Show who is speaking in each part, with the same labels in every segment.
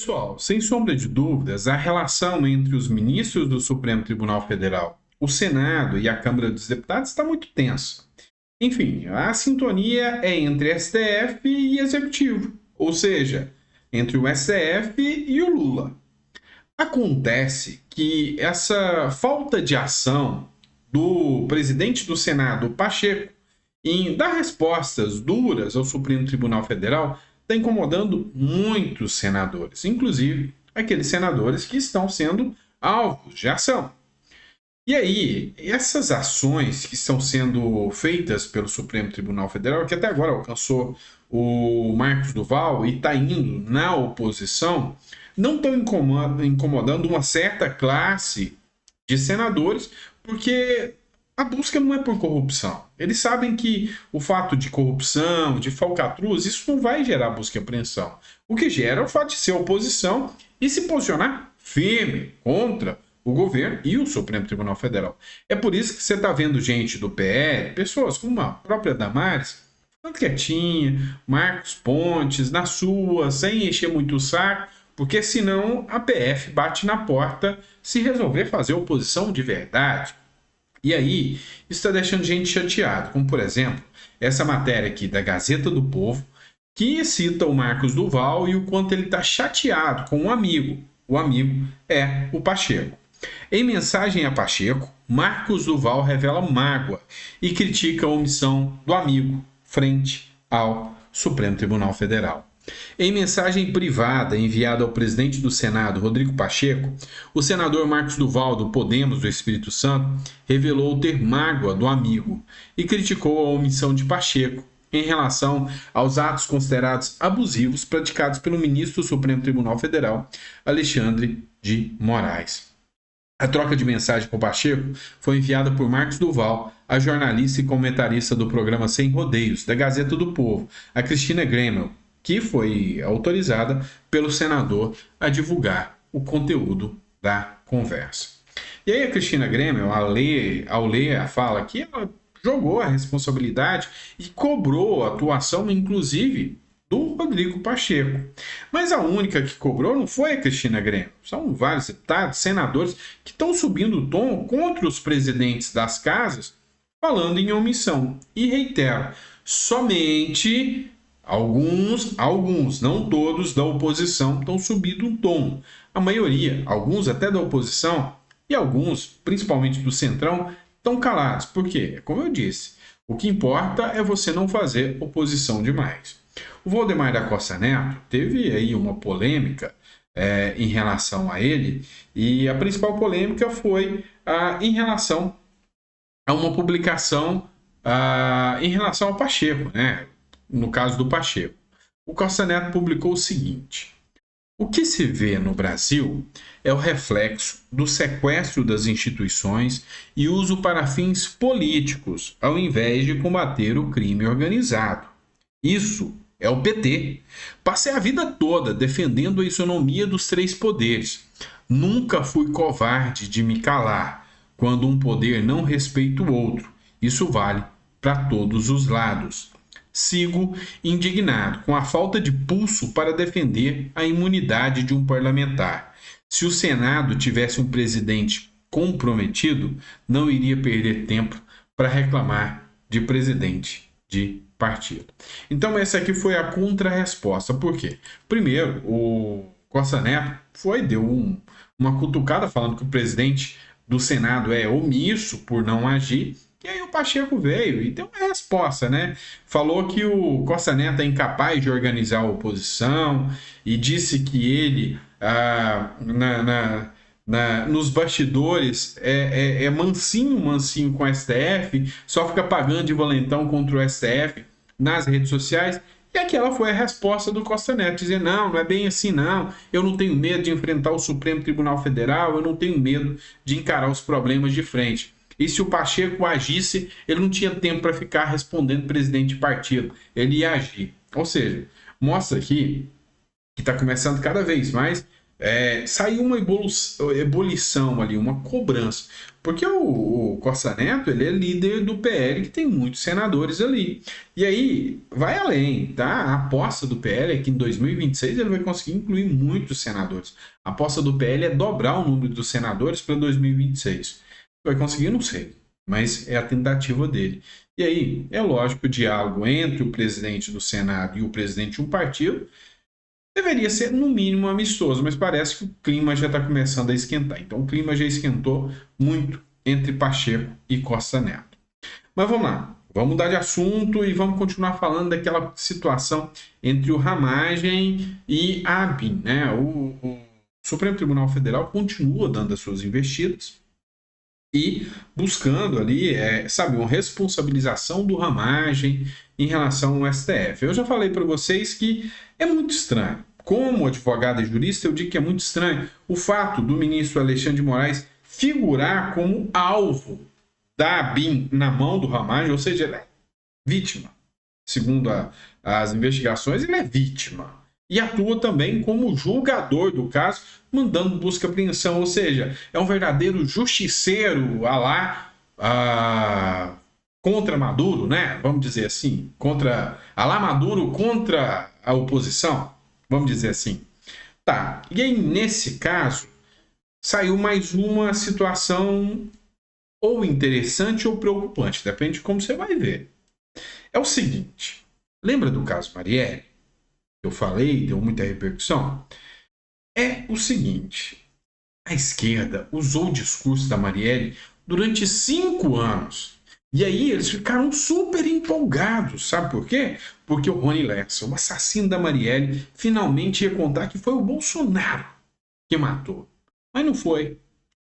Speaker 1: Pessoal, sem sombra de dúvidas, a relação entre os ministros do Supremo Tribunal Federal, o Senado e a Câmara dos Deputados está muito tensa. Enfim, a sintonia é entre STF e Executivo, ou seja, entre o STF e o Lula. Acontece que essa falta de ação do presidente do Senado, Pacheco, em dar respostas duras ao Supremo Tribunal Federal, está incomodando muitos senadores, inclusive aqueles senadores que estão sendo alvos de ação. E aí, essas ações que estão sendo feitas pelo Supremo Tribunal Federal, que até agora alcançou o Marcos Duval e está indo na oposição, não estão incomodando uma certa classe de senadores, porque a busca não é por corrupção. Eles sabem que o fato de corrupção, de falcatruz, isso não vai gerar busca e apreensão. O que gera é o fato de ser oposição e se posicionar firme contra o governo e o Supremo Tribunal Federal. É por isso que você está vendo gente do PL, pessoas como a própria Damares, ficando quietinha, Marcos Pontes, na sua, sem encher muito o saco, porque senão a PF bate na porta se resolver fazer oposição de verdade. E aí, isso está deixando gente chateada, como por exemplo, essa matéria aqui da Gazeta do Povo, que cita o Marcos Duval e o quanto ele está chateado com um amigo. O amigo é o Pacheco. Em mensagem a Pacheco, Marcos Duval revela mágoa e critica a omissão do amigo frente ao Supremo Tribunal Federal. Em mensagem privada enviada ao presidente do Senado, Rodrigo Pacheco, o senador Marcos Duval, do Podemos do Espírito Santo, revelou ter mágoa do amigo e criticou a omissão de Pacheco em relação aos atos considerados abusivos praticados pelo ministro do Supremo Tribunal Federal, Alexandre de Moraes. A troca de mensagem com Pacheco foi enviada por Marcos Duval, a jornalista e comentarista do programa Sem Rodeios, da Gazeta do Povo, a Cristina Gremel, que foi autorizada pelo senador a divulgar o conteúdo da conversa. E aí a Cristina Gremel, ao ler a fala aqui, ela jogou a responsabilidade e cobrou a atuação, inclusive, do Rodrigo Pacheco. Mas a única que cobrou não foi a Cristina Gremel. São vários deputados, senadores, que estão subindo o tom contra os presidentes das casas, falando em omissão. E reitero, somente alguns, não todos da oposição, estão subindo um tom. A maioria, alguns até da oposição, e alguns, principalmente do Centrão, estão calados. Por quê? Como eu disse, o que importa é você não fazer oposição demais. O Valdemar da Costa Neto teve aí uma polêmica em relação a ele, e a principal polêmica foi em relação a uma publicação em relação ao Pacheco, né? No caso do Pacheco. O Costa Neto publicou o seguinte: o que se vê no Brasil é o reflexo do sequestro das instituições e uso para fins políticos, ao invés de combater o crime organizado. Isso é o PT. Passei a vida toda defendendo a isonomia dos três poderes. Nunca fui covarde de me calar quando um poder não respeita o outro. Isso vale para todos os lados. Sigo indignado com a falta de pulso para defender a imunidade de um parlamentar. Se o Senado tivesse um presidente comprometido, não iria perder tempo para reclamar de presidente de partido. Então essa aqui foi a contra-resposta. Por quê? Primeiro, o Costa Neto deu uma cutucada falando que o presidente do Senado é omisso por não agir. E aí o Pacheco veio e deu uma resposta, né? Falou que o Costa Neto é incapaz de organizar a oposição e disse que ele, nos bastidores, é mansinho com o STF, só fica pagando de valentão contra o STF nas redes sociais. E aquela foi a resposta do Costa Neto, dizer, não é bem assim não, eu não tenho medo de enfrentar o Supremo Tribunal Federal, eu não tenho medo de encarar os problemas de frente. E se o Pacheco agisse, ele não tinha tempo para ficar respondendo presidente de partido. Ele ia agir. Ou seja, mostra aqui que está começando cada vez mais saiu uma ebulição ali, uma cobrança. Porque o Costa Neto, ele é líder do PL, que tem muitos senadores ali. E aí, vai além, tá? A aposta do PL é que em 2026 ele vai conseguir incluir muitos senadores. A aposta do PL é dobrar o número dos senadores para 2026. Vai conseguir? Não sei. Mas é a tentativa dele. E aí, é lógico, o diálogo entre o presidente do Senado e o presidente de um partido deveria ser, no mínimo, amistoso, mas parece que o clima já está começando a esquentar. Então, o clima já esquentou muito entre Pacheco e Costa Neto. Mas vamos lá, vamos mudar de assunto e vamos continuar falando daquela situação entre o Ramagem e a ABIN, né? O Supremo Tribunal Federal continua dando as suas investidas e buscando ali, sabe, uma responsabilização do Ramagem em relação ao STF. Eu já falei para vocês que é muito estranho. Como advogado e jurista, eu digo que é muito estranho o fato do ministro Alexandre de Moraes figurar como alvo da ABIN na mão do Ramagem, ou seja, ele é vítima. Segundo as investigações, ele é vítima. E atua também como julgador do caso, mandando busca e apreensão, ou seja, é um verdadeiro justiceiro contra Maduro, né? Vamos dizer assim, Maduro contra a oposição, vamos dizer assim. Tá, e aí nesse caso, saiu mais uma situação ou interessante ou preocupante, depende de como você vai ver. É o seguinte, lembra do caso Marielle? Eu falei, deu muita repercussão. É o seguinte, a esquerda usou o discurso da Marielle durante 5 anos. E aí eles ficaram super empolgados, sabe por quê? Porque o Rony Lessa, o assassino da Marielle, finalmente ia contar que foi o Bolsonaro que matou. Mas não foi.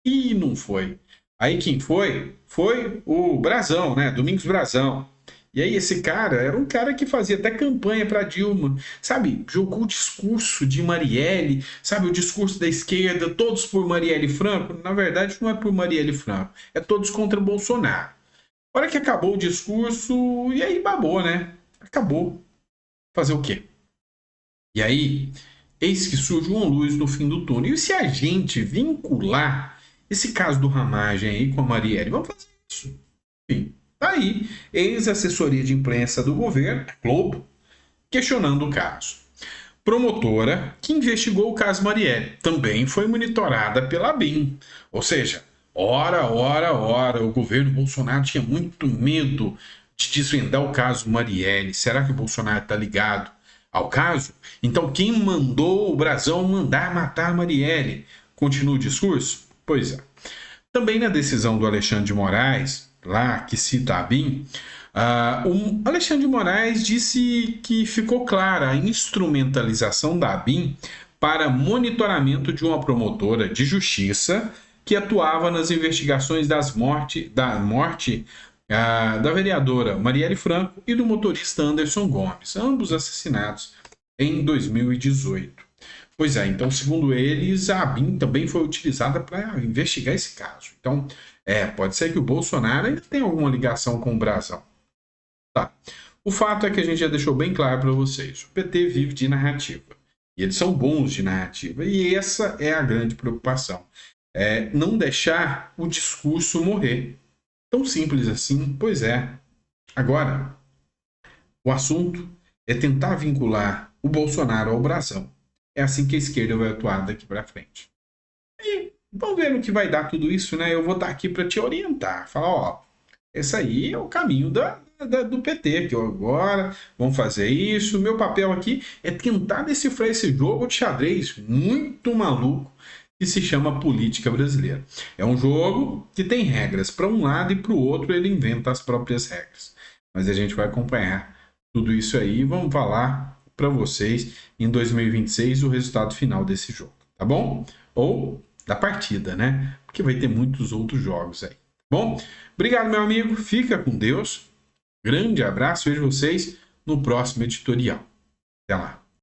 Speaker 1: E não foi. Aí quem foi? Foi o Brazão, né? Domingos Brazão. E aí esse cara era um cara que fazia até campanha para Dilma, sabe? Jogou o discurso de Marielle, sabe? O discurso da esquerda, todos por Marielle Franco. Na verdade, não é por Marielle Franco, é todos contra Bolsonaro. A hora que acabou o discurso, e aí babou, né? Acabou. Fazer o quê? E aí, eis que surge uma luz no fim do túnel. E se a gente vincular esse caso do Ramagem aí com a Marielle, vamos fazer isso. Enfim. Tá aí, ex-assessoria de imprensa do governo, Globo, questionando o caso. Promotora que investigou o caso Marielle também foi monitorada pela ABIN. Ou seja, ora, o governo Bolsonaro tinha muito medo de desvendar o caso Marielle. Será que o Bolsonaro está ligado ao caso? Então quem mandou o Brazão mandar matar Marielle? Continua o discurso? Pois é. Também na decisão do Alexandre de Moraes, lá que cita a ABIN, o Alexandre de Moraes disse que ficou clara a instrumentalização da ABIN para monitoramento de uma promotora de justiça que atuava nas investigações da morte da vereadora Marielle Franco e do motorista Anderson Gomes, ambos assassinados em 2018. Pois é, então, segundo eles, a ABIN também foi utilizada para investigar esse caso. Então, pode ser que o Bolsonaro ainda tenha alguma ligação com o Brazão. Tá. O fato é que a gente já deixou bem claro para vocês. O PT vive de narrativa. E eles são bons de narrativa. E essa é a grande preocupação. Não deixar o discurso morrer. Tão simples assim? Pois é. Agora, o assunto é tentar vincular o Bolsonaro ao Brazão. É assim que a esquerda vai atuar daqui para frente. E vamos ver no que vai dar tudo isso, né? Eu vou estar aqui para te orientar. Falar, ó, esse aí é o caminho do PT, que agora vamos fazer isso. Meu papel aqui é tentar decifrar esse jogo de xadrez muito maluco que se chama política brasileira. É um jogo que tem regras. Para um lado e para o outro ele inventa as próprias regras. Mas a gente vai acompanhar tudo isso aí e vamos falar para vocês em 2026 o resultado final desse jogo, tá bom? Ou da partida, né? Porque vai ter muitos outros jogos aí. Bom, obrigado, meu amigo. Fica com Deus. Grande abraço. Vejo vocês no próximo editorial. Até lá.